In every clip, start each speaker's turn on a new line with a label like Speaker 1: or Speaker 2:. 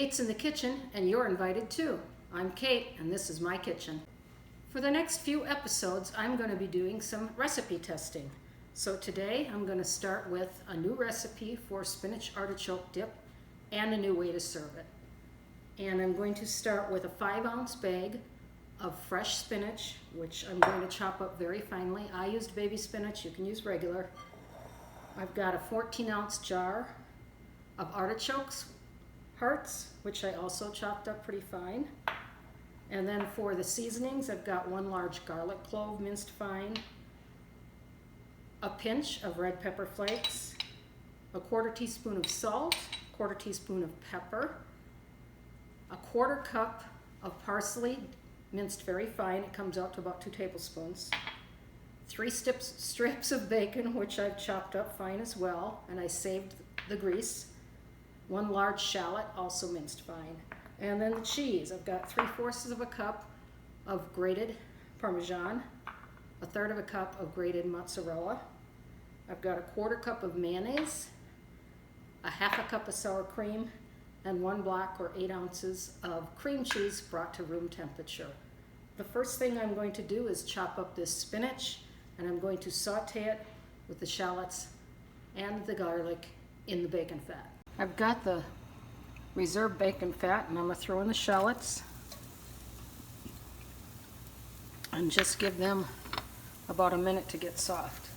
Speaker 1: Kate's in the kitchen, and you're invited too. I'm Kate, and this is my kitchen. For the next few episodes, I'm going to be doing some recipe testing. So today, I'm going to start with a new recipe for spinach artichoke dip and a new way to serve it. And I'm going to start with a 5-ounce bag of fresh spinach, which I'm going to chop up very finely. I used baby spinach, you can use regular. I've got a 14-ounce jar of artichokes, hearts, which I also chopped up pretty fine. And then for the seasonings, I've got 1 large garlic clove minced fine, a pinch of red pepper flakes, a 1/4 teaspoon of salt, 1/4 teaspoon of pepper, a 1/4 cup of parsley minced very fine. It comes out to about 2 tablespoons. 3 strips of bacon, which I've chopped up fine as well, and I saved the grease. 1 large shallot, also minced fine. And then the cheese. I've got 3/4 of a cup of grated Parmesan, 1/3 of a cup of grated mozzarella. I've got a 1/4 cup of mayonnaise, a 1/2 cup of sour cream, and 1 block or 8 ounces of cream cheese brought to room temperature. The first thing I'm going to do is chop up this spinach, and I'm going to saute it with the shallots and the garlic in the bacon fat. I've got the reserved bacon fat, and I'm going to throw in the shallots and just give them about a minute to get soft.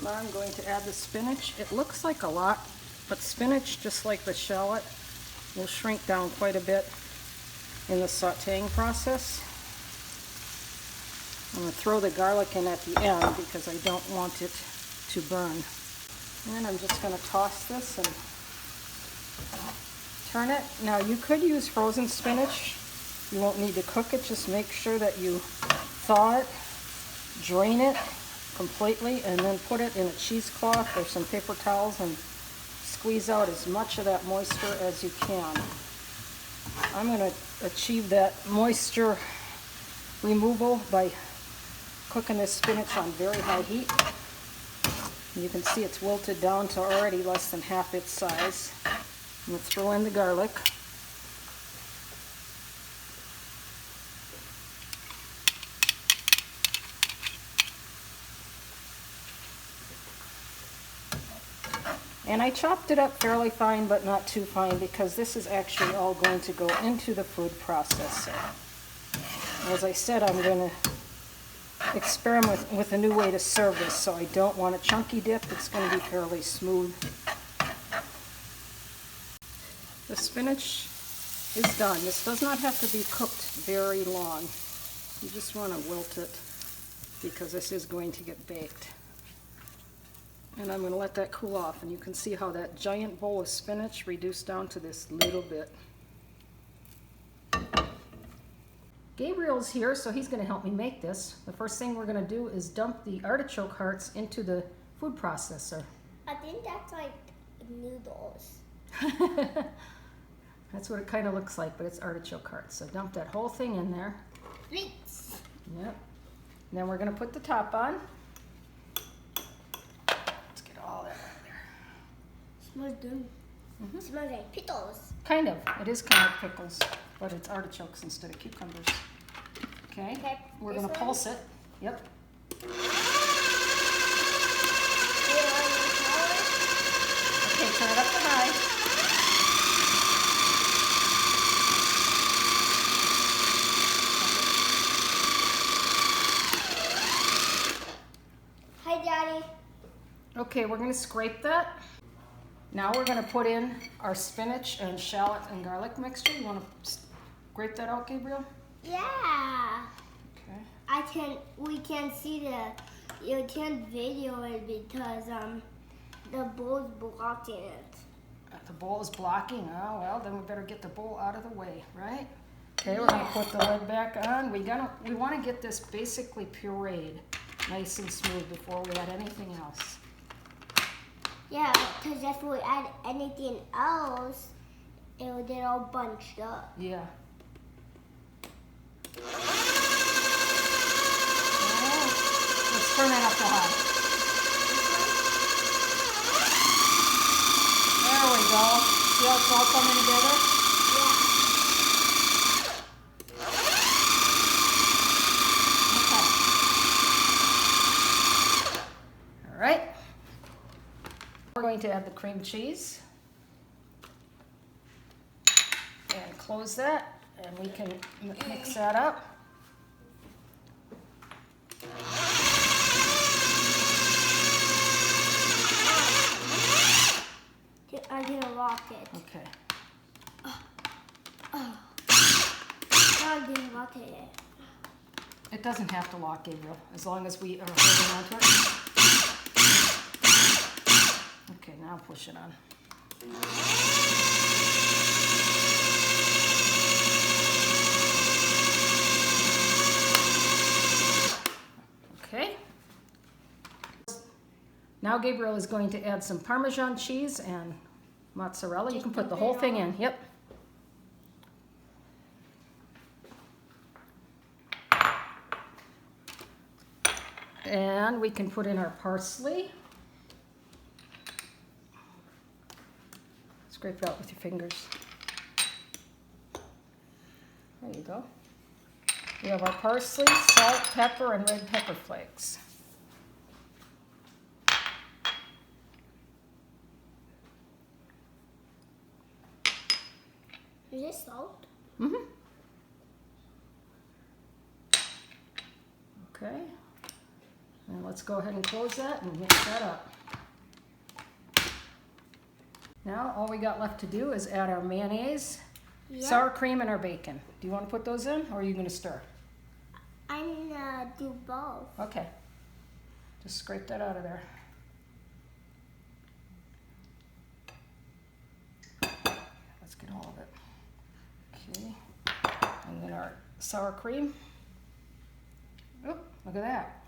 Speaker 1: Now I'm going to add the spinach. It looks like a lot, but spinach, just like the shallot, will shrink down quite a bit in the sauteing process. I'm going to throw the garlic in at the end because I don't want it to burn. And I'm just going to toss this and turn it. Now you could use frozen spinach. You won't need to cook it. Just make sure that you thaw it, drain it completely, and then put it in a cheesecloth or some paper towels and squeeze out as much of that moisture as you can. I'm going to achieve that moisture removal by cooking this spinach on very high heat. You can see it's wilted down to already less than half its size. I'm going to throw in the garlic. And I chopped it up fairly fine, but not too fine, because this is actually all going to go into the food processor. As I said, I'm going to experiment with a new way to serve this, so I don't want a chunky dip. It's going to be fairly smooth. The spinach is done. This does not have to be cooked very long. You just want to wilt it because this is going to get baked. And I'm going to let that cool off, and you can see how that giant bowl of spinach reduced down to this little bit. Gabriel's here, so he's going to help me make this. The first thing we're going to do is dump the artichoke hearts into the food processor.
Speaker 2: I think that's like noodles.
Speaker 1: That's what it kind of looks like, but it's artichoke hearts. So dump that whole thing in there.
Speaker 2: Thanks.
Speaker 1: Yep. And then we're going to put the top on. Let's get all that out there.
Speaker 2: Smells good. Smells like pickles.
Speaker 1: Kind of. It is kind of pickles, but it's artichokes instead of cucumbers. Okay. We're going to pulse it. Yep. Okay, turn it up to high.
Speaker 2: Hi, Daddy.
Speaker 1: Okay, we're going to scrape that. Now we're going to put in our spinach and shallot and garlic mixture. You want to scrape that out, Gabriel?
Speaker 2: Yeah.
Speaker 1: Okay.
Speaker 2: We can't see you can't video it because the bowl's blocking it.
Speaker 1: The bowl is blocking. Oh, well, then we better get the bowl out of the way, right? Okay, we're going to put the lid back on. We want to get this basically pureed, nice and smooth before we add anything else.
Speaker 2: Yeah, because if we add anything else, it will get all bunched up.
Speaker 1: Yeah. Let's turn that up to high. There we go. See how it's all coming together? We're going to add the cream cheese and close that, and we can mix that up.
Speaker 2: I'm gonna lock it.
Speaker 1: Okay.
Speaker 2: I'm gonna lock it.
Speaker 1: It doesn't have to lock, Gabriel, as long as we are holding on to it. Okay, now push it on. Okay. Now Gabriel is going to add some Parmesan cheese and mozzarella. You can put the whole thing in. Yep. And we can put in our parsley. Scrape it out with your fingers. There you go. We have our parsley, salt, pepper, and red pepper flakes.
Speaker 2: Is it salt?
Speaker 1: Mm-hmm. Okay. And let's go ahead and close that and mix that up. Now all we got left to do is add our mayonnaise, sour cream, and our bacon. Do you want to put those in, or are you going to stir?
Speaker 2: I'm gonna do both.
Speaker 1: Okay. Just scrape that out of there. Let's get all of it. Okay. And then our sour cream. Oh, look at that.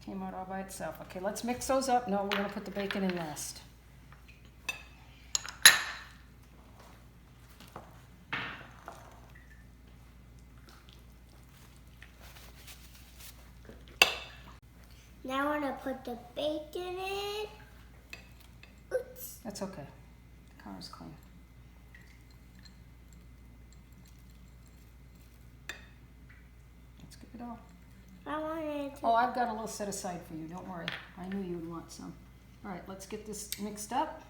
Speaker 1: Came out all by itself. Okay, let's mix those up. No, we're going to put the bacon in last.
Speaker 2: Now I'm gonna put the bacon in. Oops.
Speaker 1: That's okay. The counter's clean. Let's get it all.
Speaker 2: I wanted to.
Speaker 1: Oh, I've got a little set aside for you. Don't worry. I knew you would want some. All right, let's get this mixed up.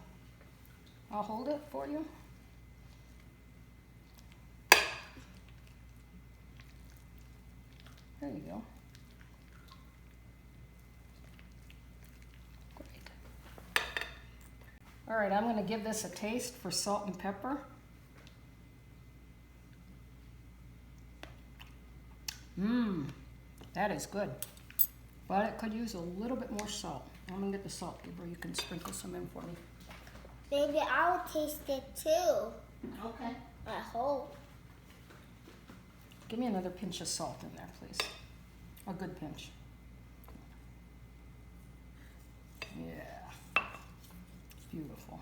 Speaker 1: I'll hold it for you. There you go. Great. All right, I'm going to give this a taste for salt and pepper. Mmm, that is good. But it could use a little bit more salt. I'm going to get the salt, Gabriel. You can sprinkle some in for me.
Speaker 2: Maybe I'll taste it too.
Speaker 1: Okay.
Speaker 2: I hope.
Speaker 1: Give me another pinch of salt in there, please. A good pinch. Yeah. Beautiful.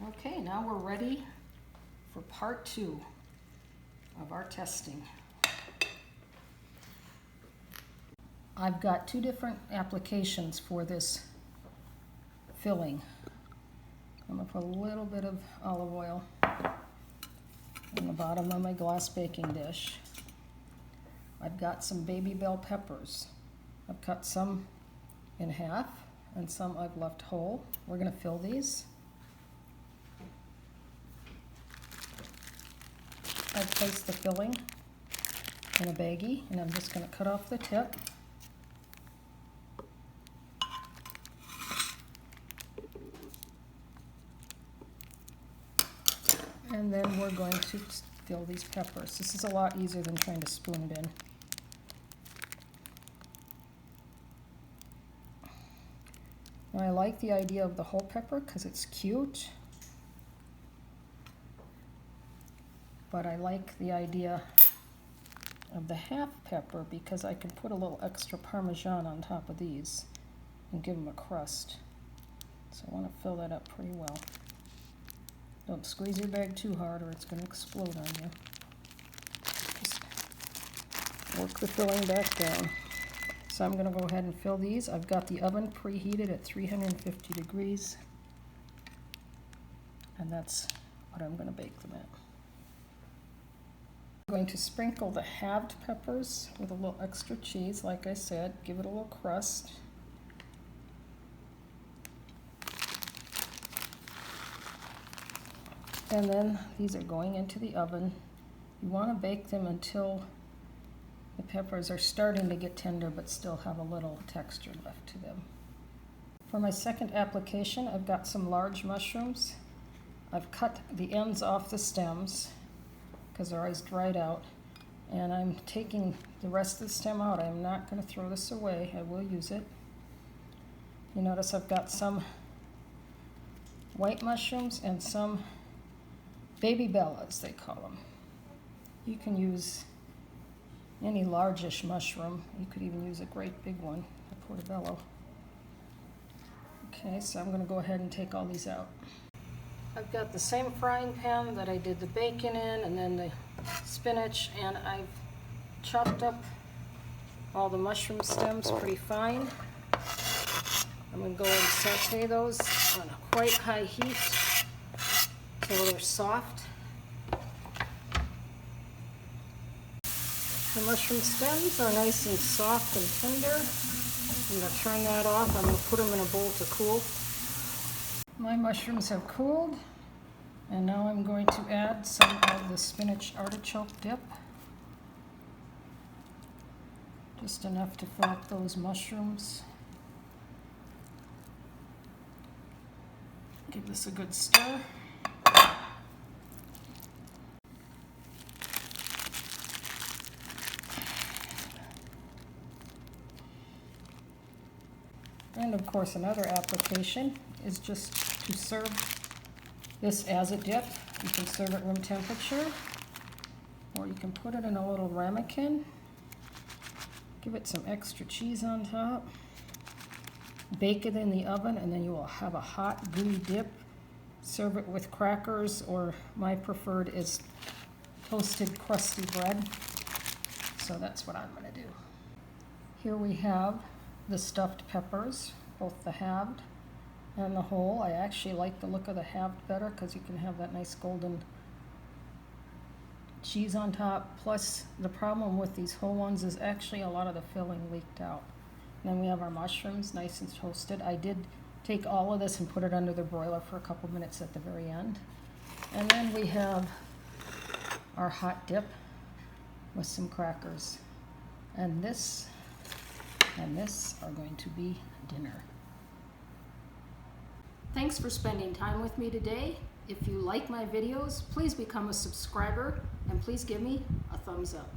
Speaker 1: Okay, now we're ready for part 2 of our testing. I've got 2 different applications for this filling. I'm going to put a little bit of olive oil on the bottom of my glass baking dish. I've got some baby bell peppers. I've cut some in half and some I've left whole. We're going to fill these. I've placed the filling in a baggie, and I'm just going to cut off the tip. And then we're going to fill these peppers. This is a lot easier than trying to spoon it in. And I like the idea of the whole pepper because it's cute. But I like the idea of the half pepper because I can put a little extra Parmesan on top of these and give them a crust. So I want to fill that up pretty well. Don't squeeze your bag too hard or it's going to explode on you. Just work the filling back down. So I'm going to go ahead and fill these. I've got the oven preheated at 350 degrees. And that's what I'm going to bake them at. I'm going to sprinkle the halved peppers with a little extra cheese, like I said. Give it a little crust. And then these are going into the oven. You want to bake them until the peppers are starting to get tender but still have a little texture left to them. For my second application, I've got some large mushrooms. I've cut the ends off the stems because they're always dried out. And I'm taking the rest of the stem out. I'm not going to throw this away. I will use it. You notice I've got some white mushrooms and some baby bellas, they call them. You can use any largish mushroom. You could even use a great big one, a portobello. Okay, so I'm going to go ahead and take all these out. I've got the same frying pan that I did the bacon in, and then the spinach, and I've chopped up all the mushroom stems pretty fine. I'm going to go and saute those on a quite high heat until they're soft. The mushroom stems are nice and soft and tender. I'm going to turn that off. I'm going to put them in a bowl to cool. My mushrooms have cooled, and now I'm going to add some of the spinach artichoke dip. Just enough to fill up those mushrooms. Give this a good stir. And of course, another application is just to serve this as a dip. You can serve it room temperature, or you can put it in a little ramekin. Give it some extra cheese on top. Bake it in the oven, and then you will have a hot, gooey dip. Serve it with crackers, or my preferred is toasted, crusty bread. So that's what I'm going to do. Here we have the stuffed peppers, both the halved and the whole. I actually like the look of the halved better because you can have that nice golden cheese on top. Plus, the problem with these whole ones is actually a lot of the filling leaked out. And then we have our mushrooms, nice and toasted. I did take all of this and put it under the broiler for a couple minutes at the very end. And then we have our hot dip with some crackers. And this are going to be dinner. Thanks for spending time with me today. If you like my videos, please become a subscriber and please give me a thumbs up.